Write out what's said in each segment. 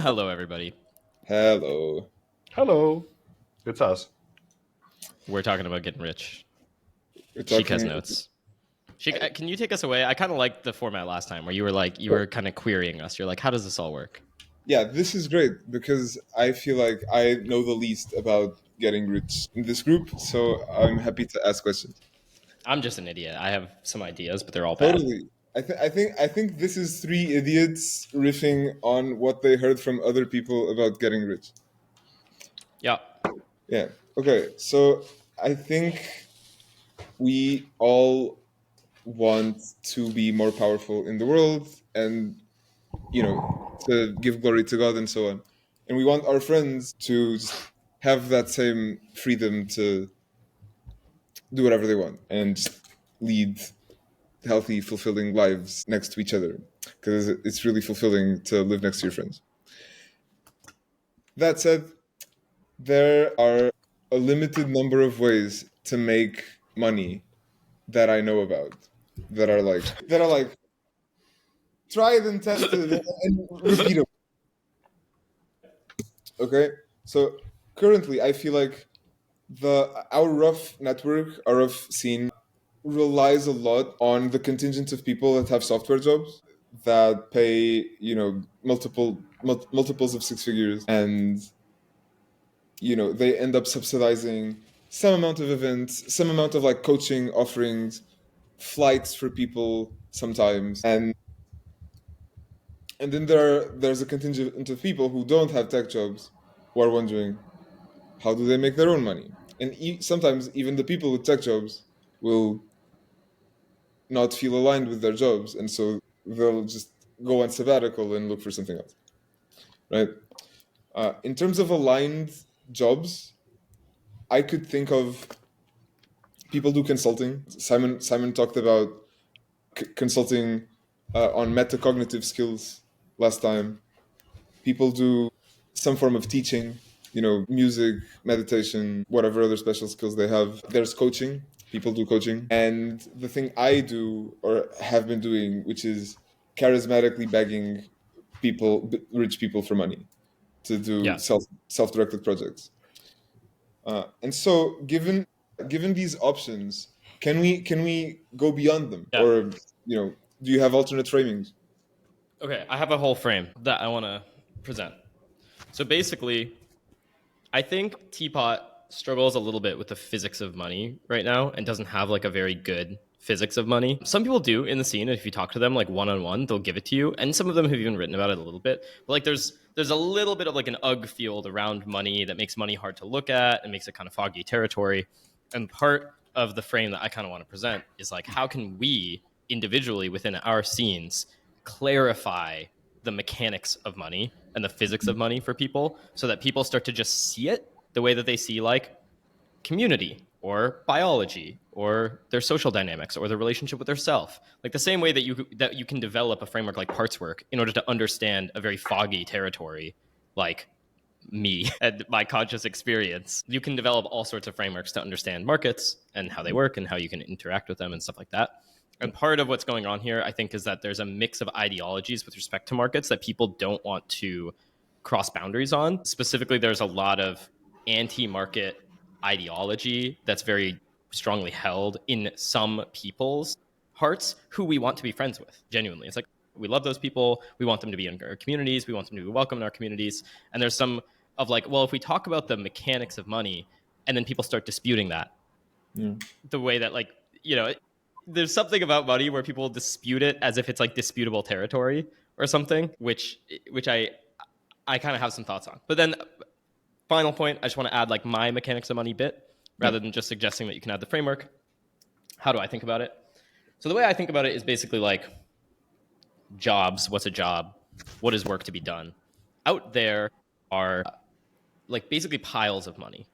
Hello, everybody. Hello. Hello. It's us. We're talking about getting rich. We're Sheik has talking. notes. Sheik, can you take us away? I kind of liked the format last time where you were kind of querying us. You're like, how does this all work? Yeah, this is great because I feel like I know the least about getting rich in this group, so I'm happy to ask questions. I'm just an idiot. I have some ideas, but they're all bad. Totally. I think this is three idiots riffing on what they heard from other people about getting rich. Yeah. Yeah. Okay. So I think we all want to be more powerful in the world and to give glory to God and so on. And we want our friends to just have that same freedom to do whatever they want and just lead healthy, fulfilling lives next to each other, because it's really fulfilling to live next to your friends. That said, there are a limited number of ways to make money that I know about that are like tried and tested and repeatable. Okay, so currently I feel like our rough network, our rough scene, relies a lot on the contingent of people that have software jobs that pay, multiples of six figures, and they end up subsidizing some amount of events, some amount of like coaching offerings, flights for people sometimes, and then there's a contingent of people who don't have tech jobs who are wondering, how do they make their own money? And sometimes even the people with tech jobs will not feel aligned with their jobs, and so they'll just go on sabbatical and look for something else, right? In terms of aligned jobs, I could think of people do consulting. Simon talked about consulting on metacognitive skills last time. People do some form of teaching, music, meditation, whatever other special skills they have. There's coaching. People do coaching. And the thing I do or have been doing, which is charismatically begging rich people for money to do Yeah. self-directed projects. And so given these options, can we go beyond them? Yeah. Or, do you have alternate framings? Okay, I have a whole frame that I want to present. So basically, I think Teapot struggles a little bit with the physics of money right now and doesn't have like a very good physics of money. Some people do in the scene, and if you talk to them like one on one, they'll give it to you. And some of them have even written about it a little bit. But like there's a little bit of like an UG field around money that makes money hard to look at and makes it kind of foggy territory. And part of the frame that I kind of want to present is like, how can we individually within our scenes clarify the mechanics of money and the physics of money for people so that people start to just see it the way that they see like community or biology or their social dynamics or their relationship with their self, like the same way that you can develop a framework like parts work in order to understand a very foggy territory like me and my conscious experience. You can develop all sorts of frameworks to understand markets and how they work and how you can interact with them and stuff like that. And part of what's going on here, I think, is that there's a mix of ideologies with respect to markets that people don't want to cross boundaries on. Specifically, there's a lot of anti-market ideology that's very strongly held in some people's hearts who we want to be friends with, genuinely. It's like, we love those people. We want them to be in our communities. We want them to be welcome in our communities. And there's some of like, well, if we talk about the mechanics of money and then people start disputing that, the way that like, there's something about money where people dispute it as if it's like disputable territory or something, which I kind of have some thoughts on. But then final point, I just want to add like my mechanics of money bit rather than just suggesting that you can add the framework. How do I think about it? So the way I think about it is basically like jobs. What's a job? What is work to be done? Out there are like basically piles of money.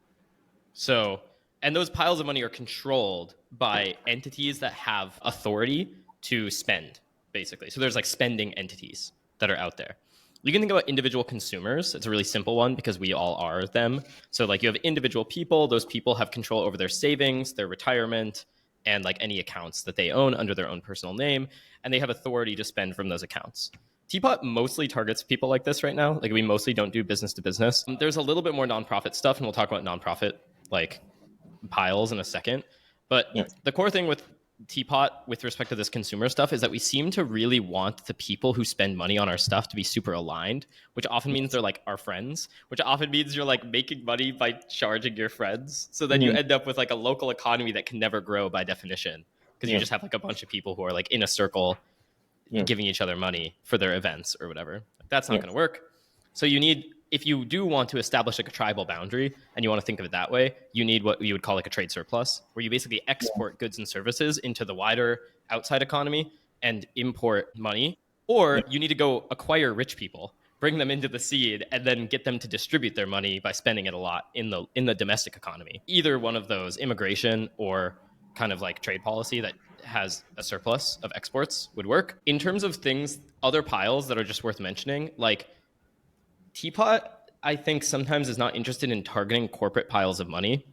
So, and those piles of money are controlled by entities that have authority to spend, basically. So there's like spending entities that are out there. You can think about individual consumers. It's a really simple one because we all are them. So like you have individual people. Those people have control over their savings, their retirement, and like any accounts that they own under their own personal name. And they have authority to spend from those accounts. Teapot mostly targets people like this right now. Like we mostly don't do business to business. There's a little bit more nonprofit stuff, and we'll talk about nonprofit like piles in a second. But Yeah. the core thing with Teapot with respect to this consumer stuff is that we seem to really want the people who spend money on our stuff to be super aligned, which often means they're like our friends, which often means you're like making money by charging your friends. So then you end up with like a local economy that can never grow by definition because you just have like a bunch of people who are like in a circle giving each other money for their events or whatever. That's not going to work. So you need, if you do want to establish like a tribal boundary and you want to think of it that way, you need what you would call like a trade surplus, where you basically export goods and services into the wider outside economy and import money. Or you need to go acquire rich people, bring them into the seed, and then get them to distribute their money by spending it a lot in the domestic economy. Either one of those, immigration or kind of like trade policy that has a surplus of exports, would work. In terms of things, other piles that are just worth mentioning, like Teapot, I think sometimes is not interested in targeting corporate piles of money.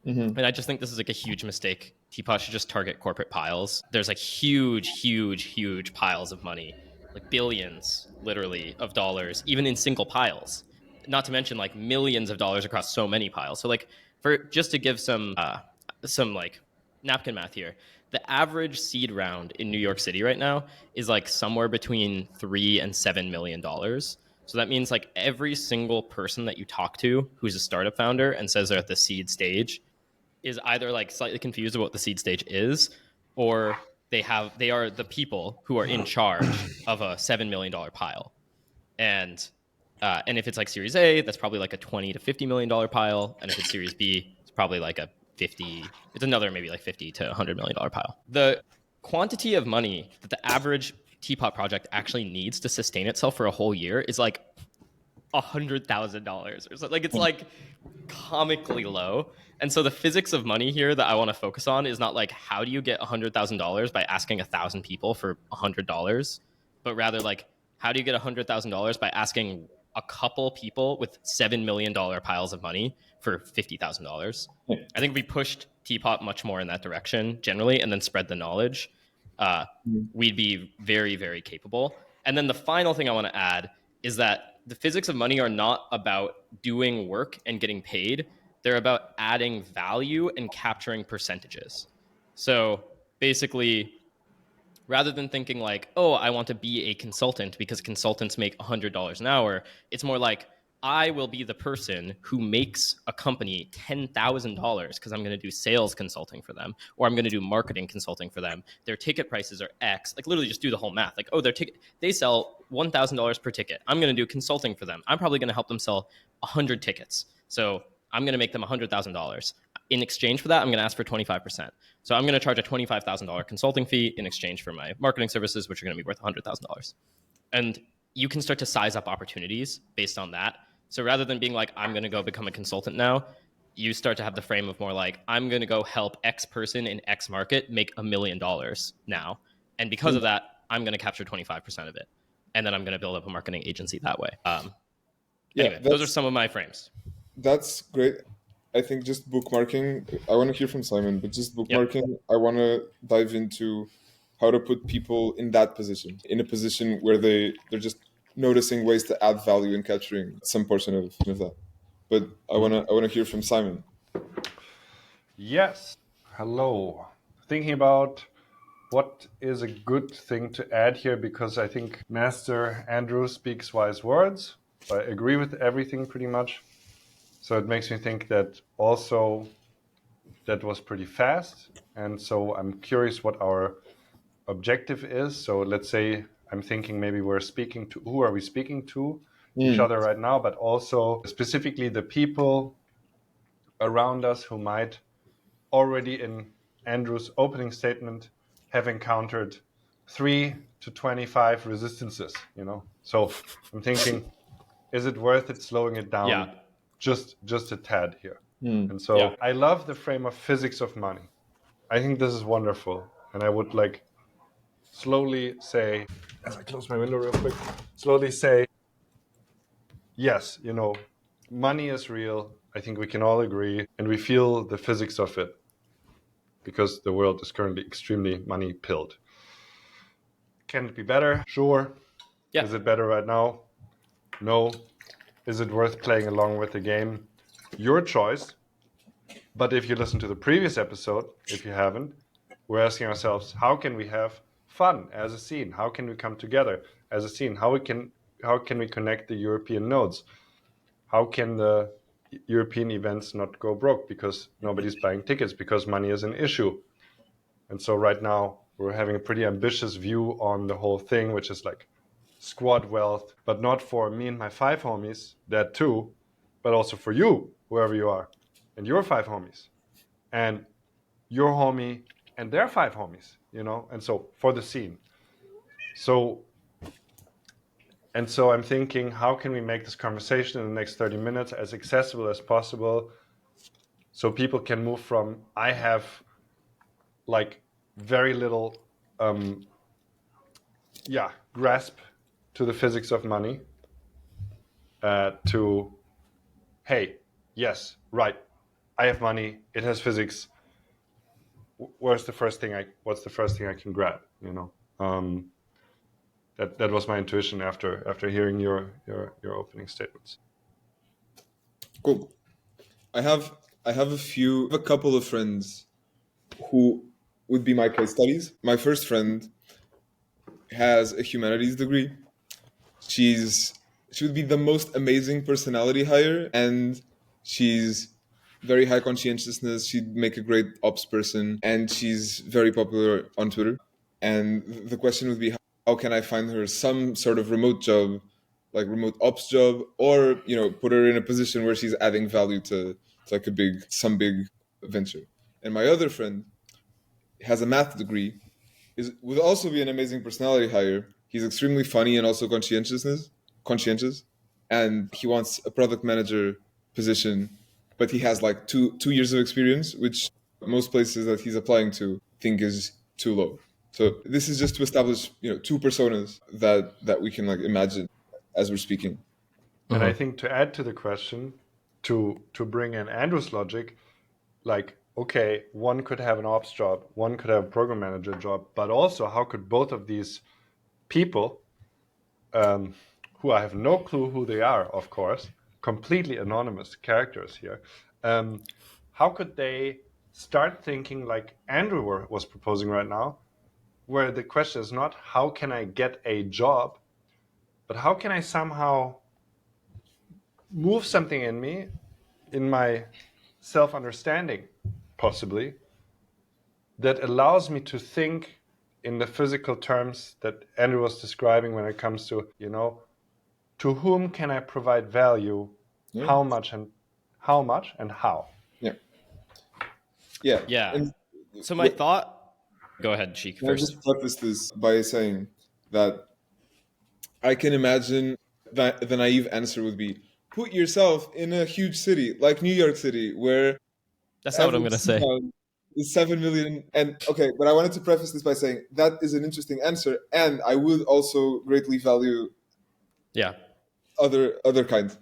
And I just think this is like a huge mistake. Teapot should just target corporate piles. There's like huge piles of money, like billions literally of dollars, even in single piles, not to mention like millions of dollars across so many piles. So like for just to give some like napkin math here, the average seed round in New York City right now is like somewhere between $3 and $7 million. So that means like every single person that you talk to who's a startup founder and says they're at the seed stage is either like slightly confused about what the seed stage is, or they are the people who are in charge of a $7 million pile. And if it's like Series A, that's probably like a $20 to $50 million pile. And if it's Series B, it's probably like it's another maybe like $50 to $100 million pile. The quantity of money that the average Teapot project actually needs to sustain itself for a whole year is like $100,000 or so. Like it's like comically low. And so the physics of money here that I want to focus on is not like how do you get $100,000 by asking 1,000 people for $100, but rather like how do you get $100,000 by asking a couple people with $7 million piles of money for $50,000. I think we pushed Teapot much more in that direction generally, and then spread the knowledge. We'd be very, very capable. And then the final thing I want to add is that the physics of money are not about doing work and getting paid. They're about adding value and capturing percentages. So basically, rather than thinking like, oh, I want to be a consultant because consultants make $100 an hour, it's more like, I will be the person who makes a company $10,000 because I'm going to do sales consulting for them, or I'm going to do marketing consulting for them. Their ticket prices are X. Like literally just do the whole math. Like, oh, they sell $1,000 per ticket. I'm going to do consulting for them. I'm probably going to help them sell 100 tickets. So I'm going to make them $100,000. In exchange for that, I'm going to ask for 25%. So I'm going to charge a $25,000 consulting fee in exchange for my marketing services, which are going to be worth $100,000. And you can start to size up opportunities based on that. So rather than being like, I'm going to go become a consultant now, you start to have the frame of more like, I'm going to go help X person in X market make $1 million now. And because of that, I'm going to capture 25% of it. And then I'm going to build up a marketing agency that way. Anyway, those are some of my frames. That's great. I think just bookmarking, I want to hear from Simon, but just bookmarking, I want to dive into how to put people in that position, in a position where they're just noticing ways to add value and capturing some portion of that. But I want to hear from Simon. Yes. Hello. Thinking about what is a good thing to add here, because I think Master Andrew speaks wise words. I agree with everything pretty much. So it makes me think that also that was pretty fast. And so I'm curious what our objective is. So let's say I'm thinking maybe we're speaking to, who are we speaking to? Each other right now, but also specifically the people around us who might already in Andrew's opening statement have encountered 3 to 25 resistances, So I'm thinking, is it worth it slowing it down just a tad here? And so I love the frame of physics of money. I think this is wonderful. And I would like slowly say, as I close my window real quick, slowly say, yes, money is real. I think we can all agree, and we feel the physics of it because the world is currently extremely money-pilled. Can it be better? Sure. Yeah. Is it better right now? No. Is it worth playing along with the game? Your choice. But if you listen to the previous episode, if you haven't, we're asking ourselves, how can we have fun as a scene? How can we come together as a scene? How can we connect the European nodes? How can the European events not go broke because nobody's buying tickets because money is an issue? And so right now we're having a pretty ambitious view on the whole thing, which is like squad wealth, but not for me and my 5 homies, that too, but also for you, whoever you are, and your 5 homies, and your homie and their 5 homies, and so for the scene. So I'm thinking, how can we make this conversation in the next 30 minutes as accessible as possible so people can move from, I have like very little grasp to the physics of money, to, hey, yes, right, I have money, it has physics. What's the first thing I can grab? That was my intuition after hearing your opening statements. Cool. I have a couple of friends who would be my case studies. My first friend has a humanities degree. She would be the most amazing personality hire, and she's very high conscientiousness. She'd make a great ops person, and she's very popular on Twitter. And the question would be, how can I find her some sort of remote job, like remote ops job, or put her in a position where she's adding value to like some big venture. And my other friend has a math degree, would also be an amazing personality hire. He's extremely funny and also conscientious, and he wants a product manager position, but he has like 2 years of experience, which most places that he's applying to think is too low. So this is just to establish, 2 personas that we can like imagine as we're speaking. And I think to add to the question, to bring in Andrew's logic, like, okay, one could have an ops job, one could have a program manager job, but also how could both of these people, who I have no clue who they are, of course, completely anonymous characters here, how could they start thinking like Andrew was proposing right now, where the question is not how can I get a job, but how can I somehow move something in me, in my self-understanding, possibly, that allows me to think in the physical terms that Andrew was describing when it comes to, to whom can I provide value, how much and how. Yeah. And so my thought, go ahead, Sheik, first. I'll just preface this by saying that I can imagine that the naive answer would be, put yourself in a huge city like New York City, where that's not what I'm going to say. Is 7 million. And okay, but I wanted to preface this by saying that is an interesting answer, and I would also greatly value other kinds.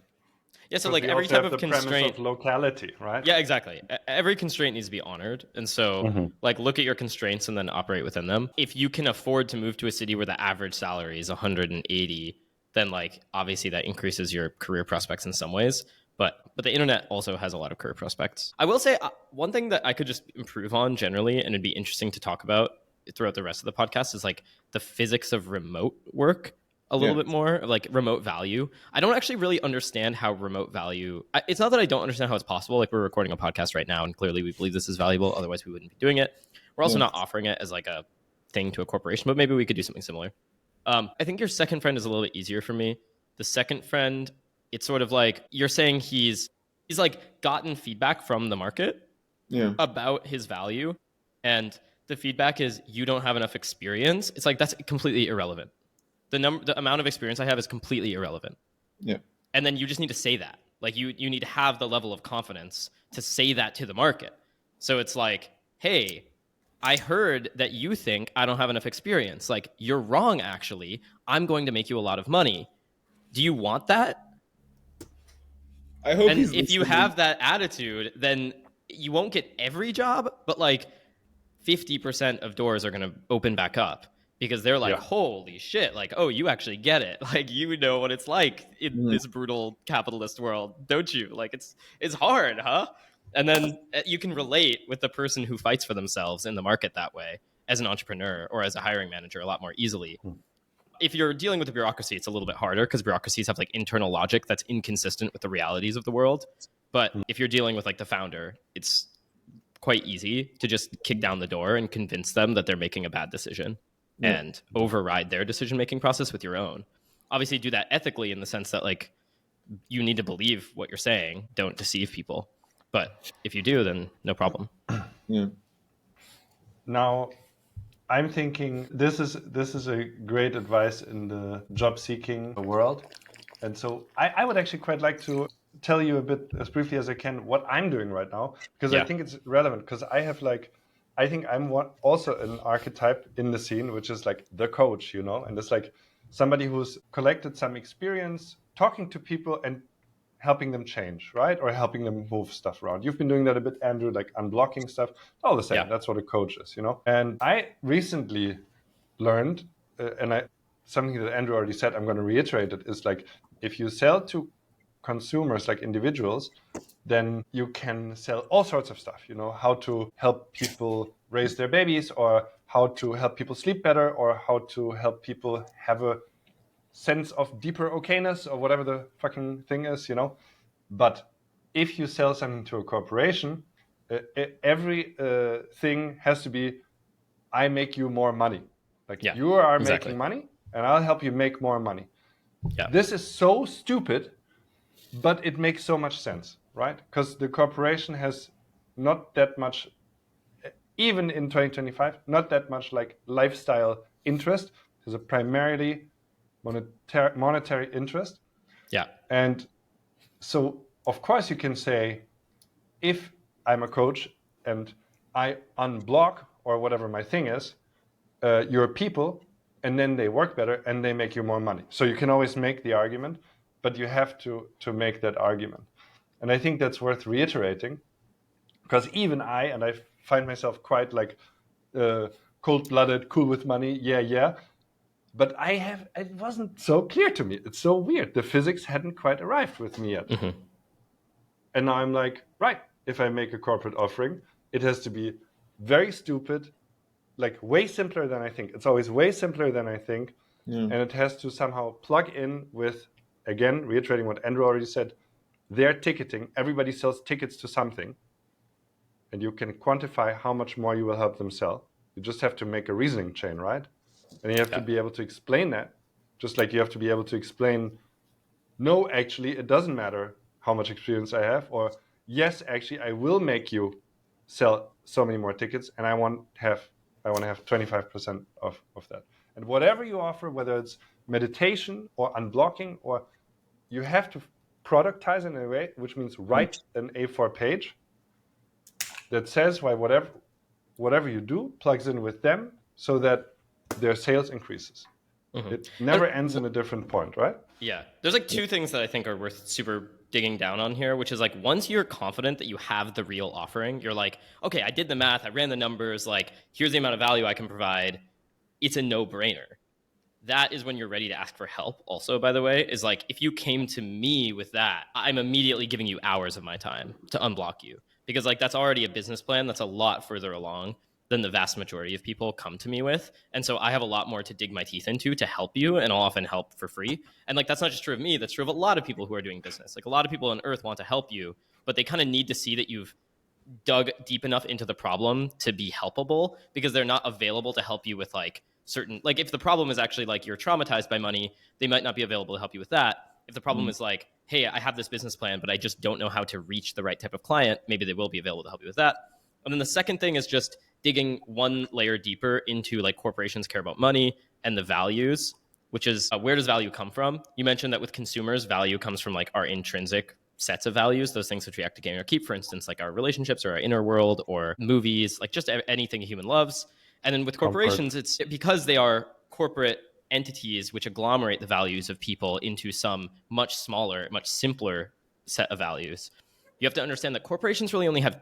Yeah, so like every type of constraint, of locality, right? Yeah, exactly. Every constraint needs to be honored, and so like look at your constraints and then operate within them. If you can afford to move to a city where the average salary is 180, then like obviously that increases your career prospects in some ways. But the internet also has a lot of career prospects. I will say one thing that I could just improve on generally, and it'd be interesting to talk about throughout the rest of the podcast, is like the physics of remote work a little bit more, like remote value. I don't actually really understand how remote value, it's not that I don't understand how it's possible. Like we're recording a podcast right now and clearly we believe this is valuable. Otherwise we wouldn't be doing it. We're also not offering it as like a thing to a corporation, but maybe we could do something similar. I think your second friend is a little bit easier for me. The second friend, it's sort of like you're saying he's like gotten feedback from the market about his value. And the feedback is you don't have enough experience. It's like, that's completely irrelevant. The amount of experience I have is completely irrelevant. Yeah. And then you just need to say that. Like you need to have the level of confidence to say that to the market. So it's like, hey, I heard that you think I don't have enough experience. Like, you're wrong, actually. I'm going to make you a lot of money. Do you want that? I hope. And if you have that attitude, then you won't get every job, but like 50% of doors are going to open back up. because they're like, Yeah. holy shit, like, oh, you actually get it. Like, you know what it's like in this brutal capitalist world, don't you? Like, it's hard, huh? And then you can relate with the person who fights for themselves in the market that way as an entrepreneur or as a hiring manager a lot more easily. If you're dealing with a bureaucracy, it's a little bit harder because bureaucracies have like internal logic that's inconsistent with the realities of the world. But if you're dealing with like the founder, it's quite easy to just kick down the door and convince them that they're making a bad decision and override their decision making process with your own. Obviously, do that ethically in the sense that like you need to believe what you're saying, don't deceive people. But if you do, then no problem. Yeah. Now, I'm thinking this is a great advice in the job seeking world, and so I would actually quite like to tell you a bit as briefly as I can what I'm doing right now, because I think it's relevant, because I think I'm also an archetype in the scene, which is like the coach, you know, and it's like somebody who's collected some experience talking to people and helping them change, right? Or helping them move stuff around. You've been doing that a bit, Andrew, like unblocking stuff. All the same, that's what a coach is, you know? And I recently learned, something that Andrew already said, I'm going to reiterate it, is like, if you sell to consumers, like individuals, then you can sell all sorts of stuff, you know, how to help people raise their babies, or how to help people sleep better, or how to help people have a sense of deeper okayness, or whatever the fucking thing is, you know. But if you sell something to a corporation, every thing has to be, I make you more money. Like, you are making money and I'll help you make more money. Yeah. This is so stupid, but it makes so much sense, right? Because the corporation has not that much, even in 2025, not that much like lifestyle interest. There's a primarily monetary interest. Yeah. And so, of course, you can say, if I'm a coach and I unblock, or whatever my thing is, your people, and then they work better and they make you more money. So you can always make the argument, but you have to make that argument. And I think that's worth reiterating, because even I find myself quite like cold-blooded, cool with money, yeah. But it wasn't so clear to me. It's so weird. The physics hadn't quite arrived with me yet. Mm-hmm. And now I'm like, right, if I make a corporate offering, it has to be very stupid, like way simpler than I think. It's always way simpler than I think. Yeah. And it has to somehow plug in with, again, reiterating what Andrew already said, their ticketing. Everybody sells tickets to something. And you can quantify how much more you will help them sell. You just have to make a reasoning chain, right? And you have to be able to explain that, just like you have to be able to explain, no, actually, it doesn't matter how much experience I have, or yes, actually, I will make you sell so many more tickets, and I want to have 25% of that. And whatever you offer, whether it's meditation or unblocking, or you have to productize in a way, which means write an A4 page that says why whatever you do plugs in with them, so that their sales increases. Mm-hmm. It never ends in a different point, right? Yeah. There's like two things that I think are worth super digging down on here, which is like, once you're confident that you have the real offering, you're like, okay, I did the math, I ran the numbers, like, here's the amount of value I can provide. It's a no-brainer. That is when you're ready to ask for help. Also, by the way, is like, if you came to me with that, I'm immediately giving you hours of my time to unblock you, because like, that's already a business plan that's a lot further along than the vast majority of people come to me with. And so I have a lot more to dig my teeth into to help you, and I'll often help for free. And like, that's not just true of me, that's true of a lot of people who are doing business. Like, a lot of people on earth want to help you, but they kind of need to see that you've dug deep enough into the problem to be helpable, because they're not available to help you with like certain, like, if the problem is actually like you're traumatized by money, they might not be available to help you with that. If the problem is like, hey, I have this business plan, but I just don't know how to reach the right type of client, maybe they will be available to help you with that. And then the second thing is just digging one layer deeper into like, corporations care about money and the values, which is where does value come from? You mentioned that with consumers, value comes from like our intrinsic sets of values, those things which we have to gain or keep, for instance, like our relationships or our inner world or movies, like just anything a human loves. And then with corporations, it's because they are corporate entities which agglomerate the values of people into some much smaller, much simpler set of values. You have to understand that corporations really only have,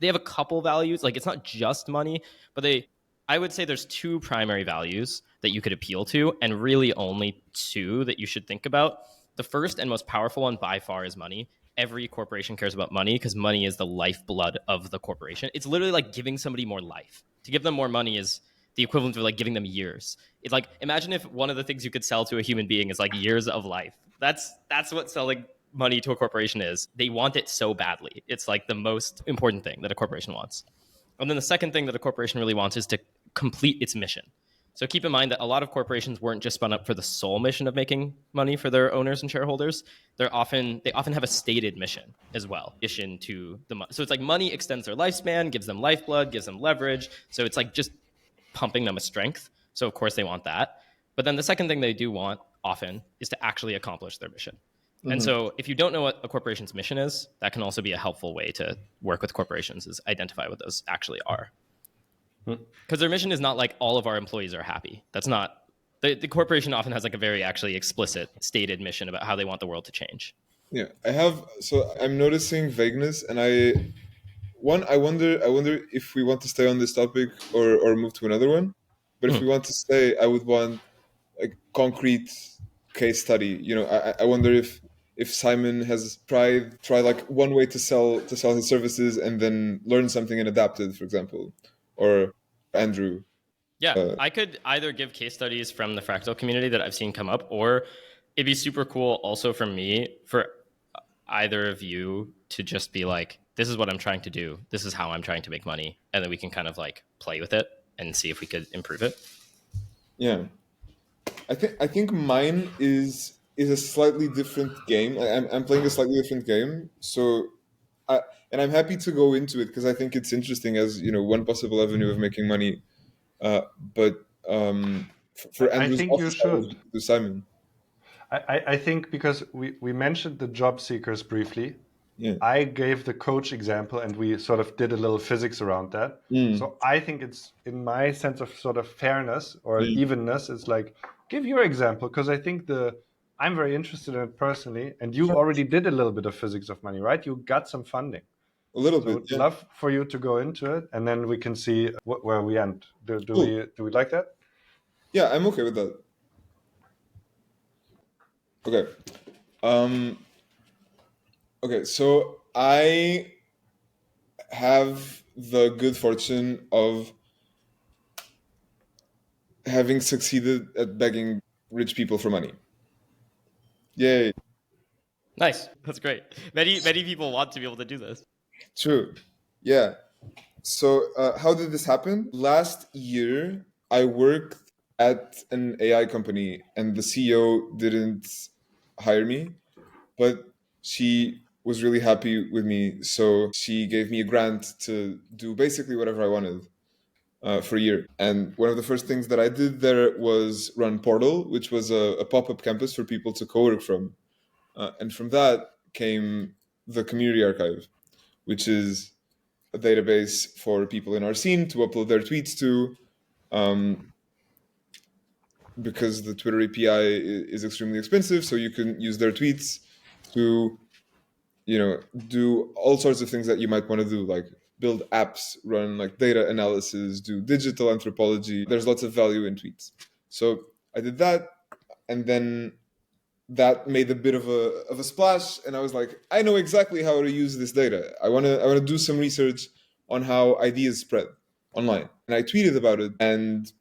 they have a couple values. Like, it's not just money, but they I would say there's two primary values that you could appeal to, and really only two that you should think about. The first and most powerful one by far is money. Every corporation cares about money because money is the lifeblood of the corporation. It's literally like giving somebody more life. To give them more money is the equivalent of like giving them years. It's like, imagine if one of the things you could sell to a human being is like years of life. That's what selling money to a corporation is. They want it so badly. It's like the most important thing that a corporation wants. And then the second thing that a corporation really wants is to complete its mission. So keep in mind that a lot of corporations weren't just spun up for the sole mission of making money for their owners and shareholders. They often have a stated mission as well. Mission to the money. So it's like money extends their lifespan, gives them lifeblood, gives them leverage. So it's like just pumping them with strength. So of course they want that. But then the second thing they do want often is to actually accomplish their mission. Mm-hmm. And so if you don't know what a corporation's mission is, that can also be a helpful way to work with corporations, is identify what those actually are. Because their mission is not like all of our employees are happy. That's not, the corporation often has like a very actually explicit stated mission about how they want the world to change. Yeah, I'm noticing vagueness, and I wonder if we want to stay on this topic or move to another one. But if we want to stay, I would want a concrete case study. You know, I wonder if Simon has tried like one way to sell his services and then learned something and adapted, for example, or Andrew. Yeah, I could either give case studies from the Fractal community that I've seen come up, or it'd be super cool also from me for either of you to just be like, this is what I'm trying to do. This is how I'm trying to make money. And then we can kind of like play with it and see if we could improve it. Yeah. I think mine is a slightly different game. I'm playing a slightly different game. So and I'm happy to go into it because I think it's interesting as, you know, one possible avenue of making money. But for Andrew's, I think you should. To Simon. I think because we mentioned the job seekers briefly. Yeah. I gave the coach example and we sort of did a little physics around that. So I think it's, in my sense of sort of fairness or evenness, it's like, give your example, because I think I'm very interested in it personally, and you already did a little bit of physics of money, right? You got some funding. A little bit. I'd love for you to go into it, and then we can see where we end. Do we like that? Yeah, I'm okay with that. Okay. Okay, so I have the good fortune of having succeeded at begging rich people for money. Yay. Nice. That's great. Many people want to be able to do this. True. Yeah. So how did this happen? Last year, I worked at an AI company and the CEO didn't hire me, but she was really happy with me. So she gave me a grant to do basically whatever I wanted for a year. And one of the first things that I did there was run Portal, which was a pop-up campus for people to co-work from. And from that came the Community Archive, which is a database for people in our scene to upload their tweets to, because the Twitter API is extremely expensive, so you can use their tweets to, you know, do all sorts of things that you might want to do, like build apps, run like data analysis, do digital anthropology. There's lots of value in tweets. So I did that, and then that made a bit of a splash, and I was like, I know exactly how to use this data. I want to do some research on how ideas spread online. And I tweeted about it, and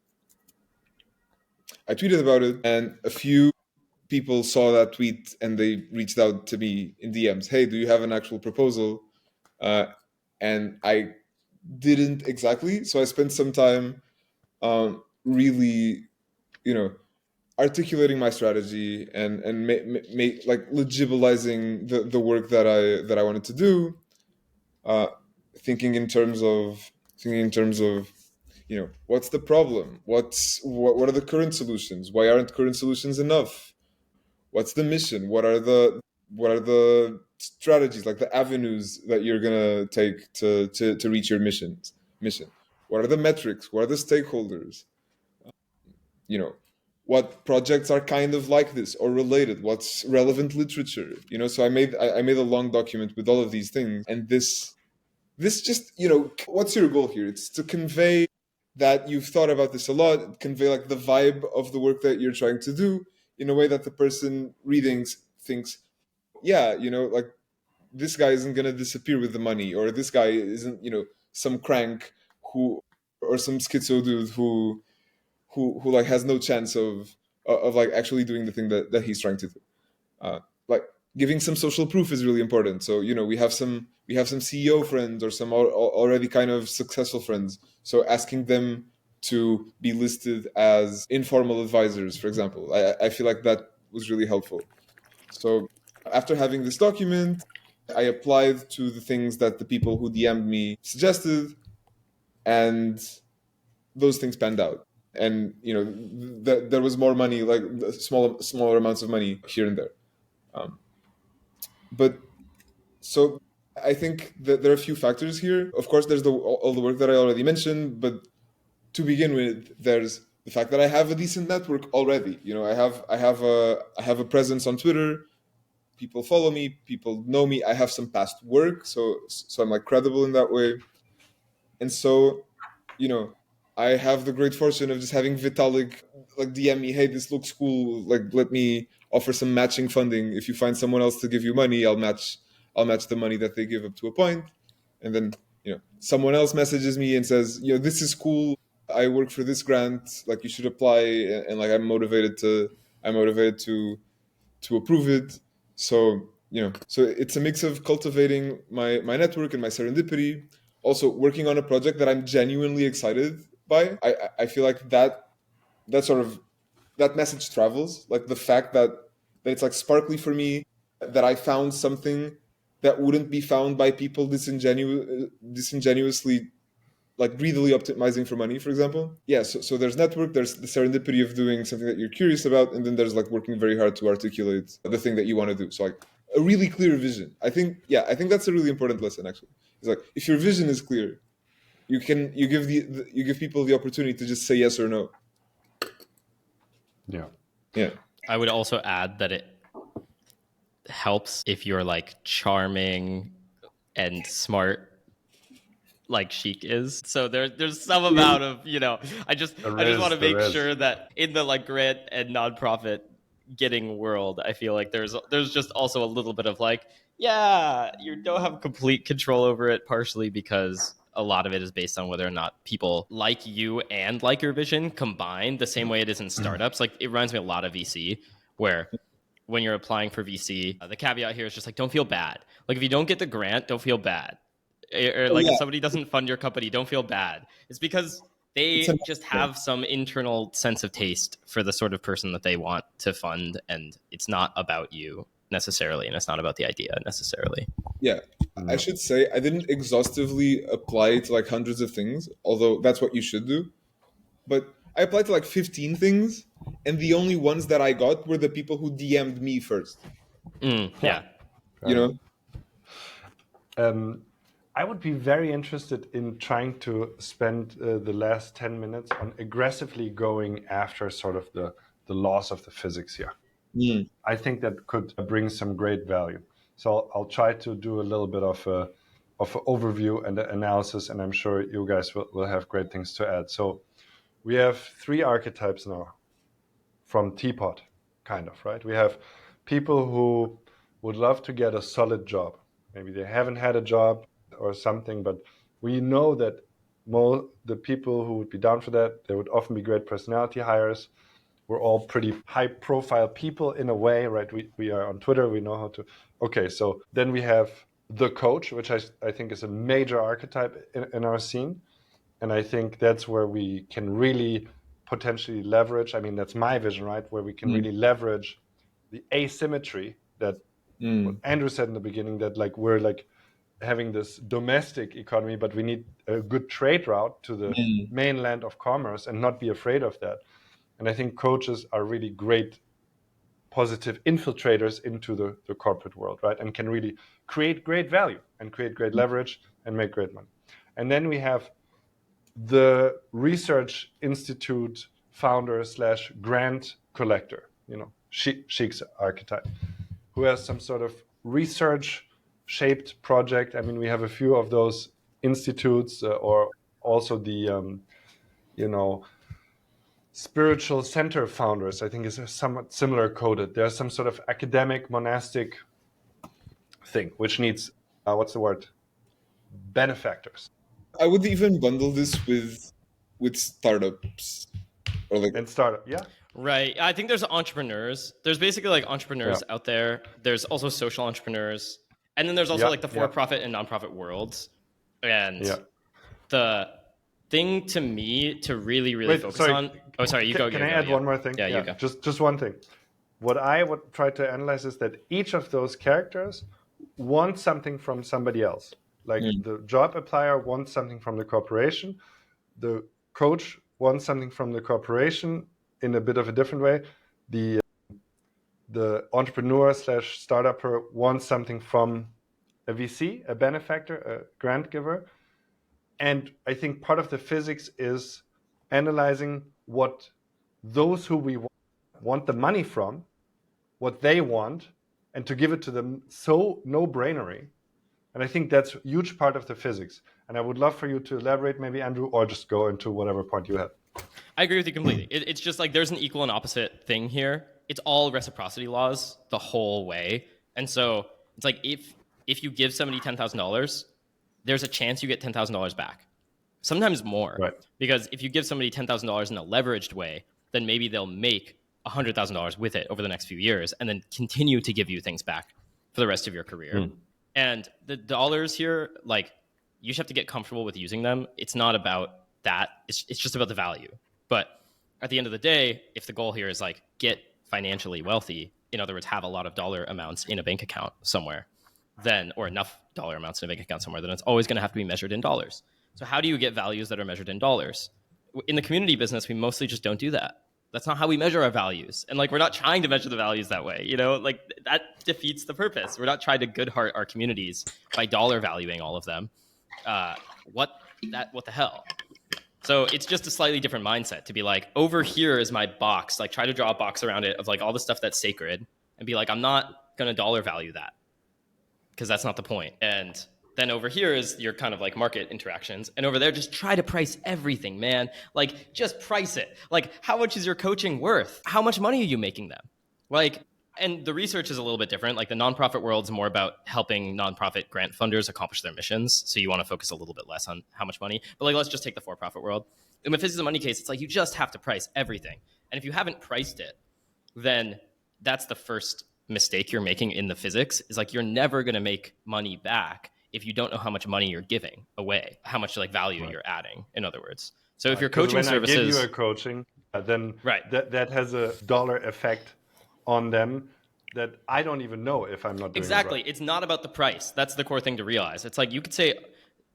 a few people saw that tweet and they reached out to me in DMs. Hey, do you have an actual proposal? And I didn't exactly. So I spent some time really, you know, articulating my strategy and like legibilizing the work that I wanted to do, thinking in terms of, you know, what's the problem? What are the current solutions? Why aren't current solutions enough? What's the mission? What are the strategies, like the avenues that you're gonna take to reach your mission? What are the metrics? What are the stakeholders? You know, what projects are kind of like this or related? What's relevant literature? You know, so I made a long document with all of these things, and this just, you know, what's your goal here? It's to convey that you've thought about this a lot, convey like the vibe of the work that you're trying to do in a way that the person reading thinks, yeah, like this guy isn't going to disappear with the money, or this guy isn't, some crank who, or some schizo dude who like has no chance of like actually doing the thing that he's trying to do. Like giving some social proof is really important. So we have some CEO friends or some already kind of successful friends. So asking them to be listed as informal advisors, for example, I feel like that was really helpful. So after having this document, I applied to the things that the people who DM'd me suggested, and those things panned out. And there was more money, like smaller amounts of money here and there. But so I think that there are a few factors here. Of course, there's all the work that I already mentioned, but to begin with, there's the fact that I have a decent network already. I have a presence on Twitter. People follow me. People know me. I have some past work, so I'm like credible in that way. And so, I have the great fortune of just having Vitalik like DM me, hey, this looks cool. Like, let me offer some matching funding. If you find someone else to give you money, I'll match the money that they give up to a point. And then, someone else messages me and says, this is cool. I work for this grant. Like, you should apply. And like, I'm motivated to approve it. So, so it's a mix of cultivating my network and my serendipity, also working on a project that I'm genuinely excited by. I feel like that sort of that message travels, like the fact that it's like sparkly for me, that I found something that wouldn't be found by people disingenuously like greedily optimizing for money, for example. Yeah, so there's network, there's the serendipity of doing something that you're curious about, and then there's like working very hard to articulate the thing that you want to do. So like a really clear vision. I think that's a really important lesson actually. It's like if your vision is clear, you give people the opportunity to just say yes or no. Yeah. I would also add that it helps if you're like charming and smart, like Sheik is. So there's some amount of, I just want to make sure that in the like grant and nonprofit getting world, I feel like there's just also a little bit of like, yeah, you don't have complete control over it, partially because a lot of it is based on whether or not people like you and like your vision combined, the same way it is in startups. Like it reminds me a lot of VC, where when you're applying for VC, the caveat here is just like, don't feel bad. Like if you don't get the grant, don't feel bad. Or like if somebody doesn't fund your company, don't feel bad. It's because they just have some internal sense of taste for the sort of person that they want to fund, and it's not about you necessarily, and it's not about the idea necessarily. Yeah, I should say I didn't exhaustively apply to like hundreds of things, although that's what you should do. But I applied to like 15 things, and the only ones that I got were the people who DM'd me first. Yeah. I would be very interested in trying to spend the last 10 minutes on aggressively going after sort of the laws of the physics here. I think that could bring some great value. So I'll try to do a little bit of an overview and analysis, and I'm sure you guys will have great things to add. So we have 3 archetypes now from Teapot, kind of, right? We have people who would love to get a solid job. Maybe they haven't had a job or something, but we know that the people who would be down for that, they would often be great personality hires. We're all pretty high profile people in a way, right? We are on Twitter, we know how to. Okay, so then we have the coach, which I think is a major archetype in our scene. And I think that's where we can really potentially leverage. I mean, that's my vision, right? Where we can really leverage the asymmetry that what Andrew said in the beginning, that like we're like having this domestic economy, but we need a good trade route to the mainland of commerce and not be afraid of that. And I think coaches are really great positive infiltrators into the corporate world, right? And can really create great value and create great leverage and make great money. And then we have the research institute founder / grant collector, Sheik's archetype, who has some sort of research shaped project. I mean, we have a few of those institutes or also the you know, spiritual center founders, I think is somewhat similar coded. There's some sort of academic monastic thing which needs what's the word? Benefactors. I would even bundle this with startups or like And startup, yeah. Right. I think there's entrepreneurs. There's basically like entrepreneurs Yeah. out there. There's also social entrepreneurs. And then there's also Yeah, like the yeah. for-profit and nonprofit worlds. And Yeah. the thing to me to really, really Wait, focus sorry. on. Oh, sorry. You go. Can you I go, add yeah. one more thing? Yeah, you go. Just one thing. What I would try to analyze is that each of those characters wants something from somebody else. Like the job applier wants something from the corporation. The coach wants something from the corporation in a bit of a different way. The entrepreneur slash startupper wants something from a VC, a benefactor, a grant giver. And I think part of the physics is analyzing what those who we want the money from, what they want, and to give it to them so no-brainery. And I think that's a huge part of the physics. And I would love for you to elaborate, maybe, Andrew, or just go into whatever point you had. I agree with you completely. It's just like there's an equal and opposite thing here. It's all reciprocity laws the whole way. And so it's like if you give somebody $10,000, there's a chance you get $10,000 back. Sometimes more. Right. Because if you give somebody $10,000 in a leveraged way, then maybe they'll make $100,000 with it over the next few years and then continue to give you things back for the rest of your career. And the dollars here, like, you just have to get comfortable with using them. It's not about that. It's just about the value. But at the end of the day, if the goal here is like get financially wealthy, in other words, have a lot of dollar amounts in a bank account somewhere, then, or enough dollar amounts in a bank account somewhere, then it's always going to have to be measured in dollars. So how do you get values that are measured in dollars? In the community business, we mostly just don't do that. That's not how we measure our values. And like, we're not trying to measure the values that way, you know, like that defeats the purpose. We're not trying to good heart our communities by dollar valuing all of them. What the hell? So it's just a slightly different mindset to be like, over here is my box. Like, try to draw a box around it of like all the stuff that's sacred and be like, I'm not going to dollar value that because that's not the point. And then over here is your kind of like market interactions. And over there, just try to price everything, man. Like, just price it. Like, how much is your coaching worth? How much money are you making them? Like, and the research is a little bit different. Like, the nonprofit world is more about helping nonprofit grant funders accomplish their missions. So you want to focus a little bit less on how much money. But like, let's just take the for-profit world. In the physics of money case, it's like you just have to price everything. And if you haven't priced it, then that's the first mistake you're making in the physics. Is like, you're never going to make money back if you don't know how much money you're giving away, how much like value you're adding, in other words. So if your coaching when services, I give you a coaching, then that has a dollar effect on them that I don't even know if I'm not doing exactly. it right. It's not about the price. That's the core thing to realize. It's like you could say,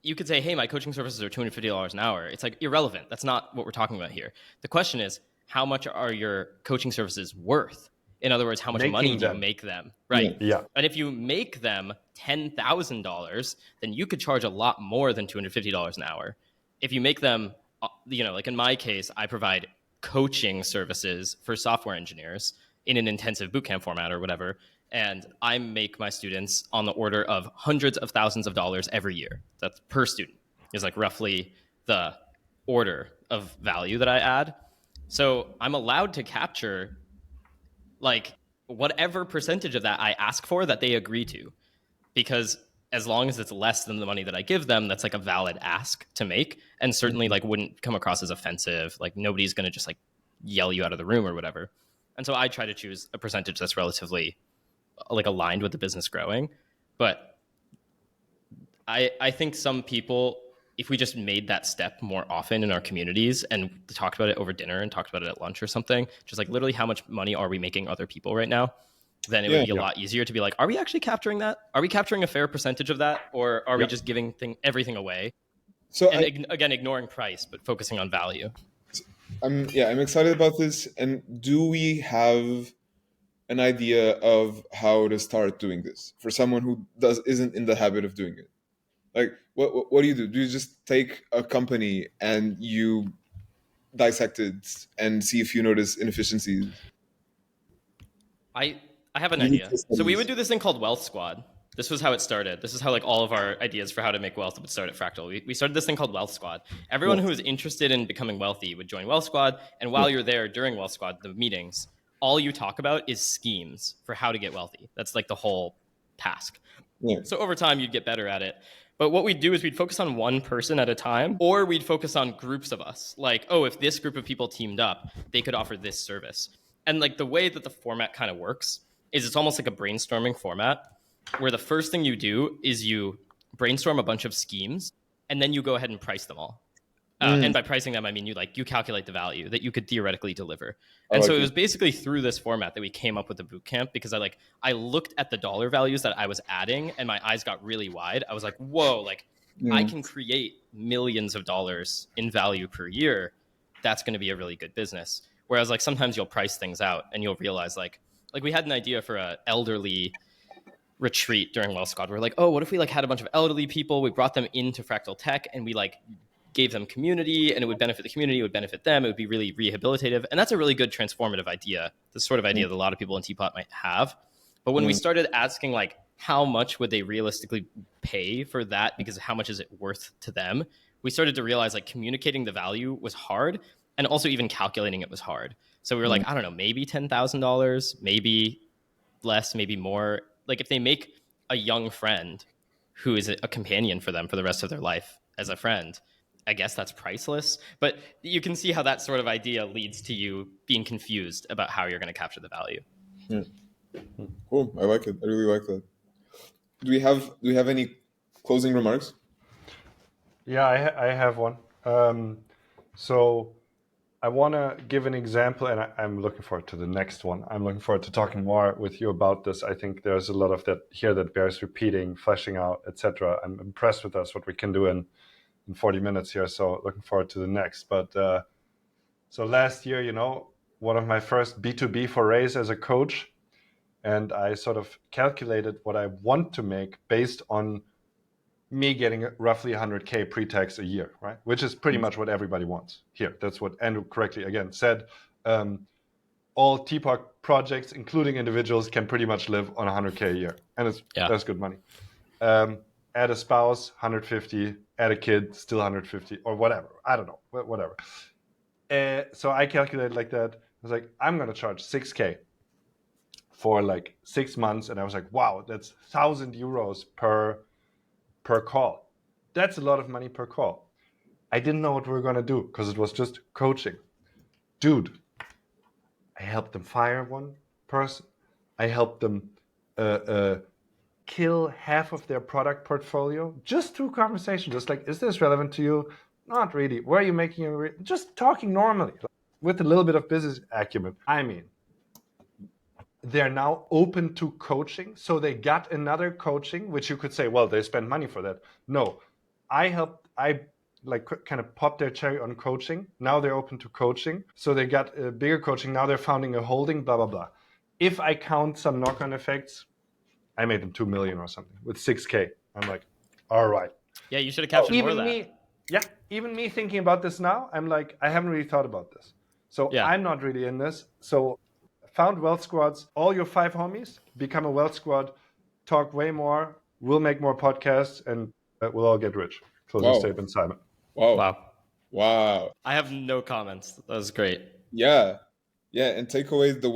hey, my coaching services are $250 an hour. It's like irrelevant. That's not what we're talking about here. The question is, how much are your coaching services worth? In other words, how much money do you make them? Right. Yeah. And if you make them $10,000, then you could charge a lot more than $250 an hour. If you make them, you know, like in my case, I provide coaching services for software engineers in an intensive bootcamp format or whatever. And I make my students on the order of hundreds of thousands of dollars every year. That's per student is like roughly the order of value that I add. So I'm allowed to capture like whatever percentage of that I ask for that they agree to, because as long as it's less than the money that I give them, that's like a valid ask to make, and certainly like wouldn't come across as offensive. Like nobody's going to just like yell you out of the room or whatever. And so I try to choose a percentage that's relatively like aligned with the business growing. But I think some people, if we just made that step more often in our communities and talked about it over dinner and talked about it at lunch or something, just like literally how much money are we making other people right now, then it would be a lot easier to be like, are we actually capturing that? Are we capturing a fair percentage of that? Or are we just giving everything away? So again, ignoring price, but focusing on value. I'm excited about this. And do we have an idea of how to start doing this for someone who isn't in the habit of doing it? Like, what do you do? Do you just take a company and you dissect it and see if you notice inefficiencies? I have an idea. So we would do this thing called Wealth Squad. This was how it started. This is how like all of our ideas for how to make wealth would start at Fractal. We started this thing called Wealth Squad. Everyone who was interested in becoming wealthy would join Wealth Squad. And while you're there during Wealth Squad, the meetings, all you talk about is schemes for how to get wealthy. That's like the whole task. Yeah. So over time, you'd get better at it. But what we'd do is we'd focus on one person at a time, or we'd focus on groups of us. Like, oh, if this group of people teamed up, they could offer this service. And like the way that the format kind of works is it's almost like a brainstorming format where the first thing you do is you brainstorm a bunch of schemes and then you go ahead and price them all. And by pricing them, I mean you calculate the value that you could theoretically deliver. And so it was basically through this format that we came up with the bootcamp, because I looked at the dollar values that I was adding and my eyes got really wide. I was like, whoa, like I can create millions of dollars in value per year. That's going to be a really good business. Whereas like sometimes you'll price things out and you'll realize like we had an idea for a elderly retreat during Wealth Squad. We're like, oh, what if we like had a bunch of elderly people? We brought them into Fractal Tech and we like gave them community, and it would benefit the community, it would benefit them. It would be really rehabilitative. And that's a really good transformative idea. The sort of idea that a lot of people in Teapot might have. But when we started asking like, how much would they realistically pay for that? Because how much is it worth to them? We started to realize like communicating the value was hard, and also even calculating it was hard. So we were like, I don't know, maybe $10,000, maybe less, maybe more. Like if they make a young friend who is a companion for them for the rest of their life as a friend, I guess that's priceless. But you can see how that sort of idea leads to you being confused about how you're going to capture the value. Yeah. Cool. I like it. I really like that. Do we have any closing remarks? Yeah, I have one. So I want to give an example, and I'm looking forward to the next one. I'm looking forward to talking more with you about this. I think there's a lot of that here that bears repeating, fleshing out, etc. I'm impressed with us, what we can do in 40 minutes here. So looking forward to the next. But so last year, one of my first B2B forays as a coach, and I sort of calculated what I want to make based on me getting roughly 100K pre-tax a year, right? Which is pretty much what everybody wants here. That's what Andrew correctly again said. All TPOC projects, including individuals, can pretty much live on 100K a year, and that's good money. Add a spouse, 150. Add a kid, still 150, or whatever. I don't know, whatever. So I calculated like that. I was like, I'm going to charge 6K for like 6 months. And I was like, wow, that's 1,000 euros per call. That's a lot of money per call. I didn't know what we were going to do because it was just coaching. Dude, I helped them fire one person. I helped them kill half of their product portfolio just through conversation. Just like, is this relevant to you? Not really. Where are you making it? Just talking normally with a little bit of business acumen. I mean, they're now open to coaching. So they got another coaching, which you could say, well, they spend money for that. No, I kind of popped their cherry on coaching. Now they're open to coaching. So they got a bigger coaching. Now they're founding a holding, blah, blah, blah. If I count some knock-on effects, I made them 2 million or something with 6K. I'm like, all right. Yeah, you should have captured more of that. Even me thinking about this now, I'm like, I haven't really thought about this. So I'm not really in this. So found Wealth Squads, all your 5 homies, become a Wealth Squad, talk way more, we'll make more podcasts, and we'll all get rich. Closing statement, Simon. Wow. I have no comments. That was great. Yeah. And takeaways, the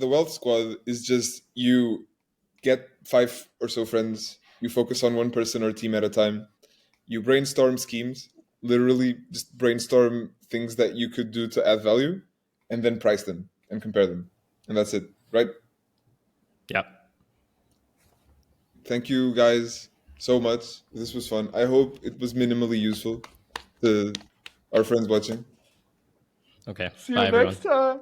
Wealth Squad is just you get 5 or so friends, you focus on one person or team at a time, you brainstorm schemes, literally just brainstorm things that you could do to add value, and then price them and compare them. And that's it, right? Yep. Thank you guys so much. This was fun. I hope it was minimally useful to our friends watching. Okay. See Bye, you everyone. next time.